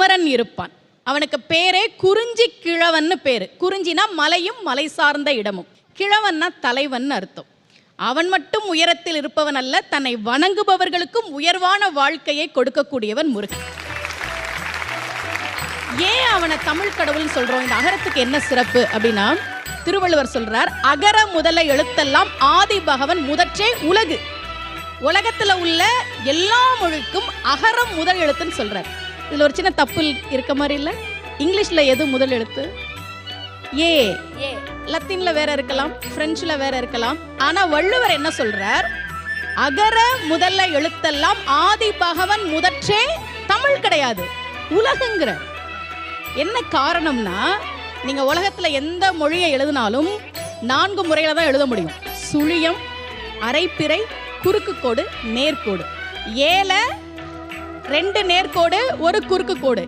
குமரன் இருப்பான். அவனுக்கு பேரே குறிஞ்சி கிழவன் பேரு. குறிஞ்சினா மலையும் மலை சார்ந்த இடமும், கிழவன்னா தலைவன் அர்த்தம். அவன் மட்டும் உயரத்தில் இருப்பவன் அல்ல, தன்னை வணங்குபவர்களுக்கும் உயர்வான வாழ்க்கையை கொடுக்கக்கூடியவன் முருகன். ஏன் அவனை தமிழ் கடவுள்னு சொல்றோம்? இந்த அகரத்துக்கு என்ன சிறப்பு அப்படின்னா, திருவள்ளுவர் சொல்றார், அகர முதல எழுத்தெல்லாம் ஆதி பகவன் முதற்றே உலகு. உலகத்துல உள்ள எல்லா மொழிக்கும் அகரம் முதல் எழுத்துன்னு சொல்றார். இதுல ஒரு சின்ன தப்பு இருக்க மாதிரி இல்ல? இங்கிலீஷ்ல எது முதல் எழுத்து? ஏ. லத்தீன்ல வேற இருக்கலாம், பிரெஞ்சுல வேற இருக்கலாம். ஆனா வள்ளுவர் என்ன சொல்றார்? அகர முதல்ல எழுத்தெல்லாம் ஆதி பகவன் முதற்றே தமிழ் கிடையாது, உலகுங்கிற. என்ன காரணம்னா, நீங்க உலகத்துல எந்த மொழியை எழுதினாலும் 4 முறையில தான் எழுத முடியும். சுழியம், அரைப்பிறை, குறுக்கு கோடு, நேர்கோடு. ஏல 2 நேர்கோடு 1 குறுக்கு கோடு.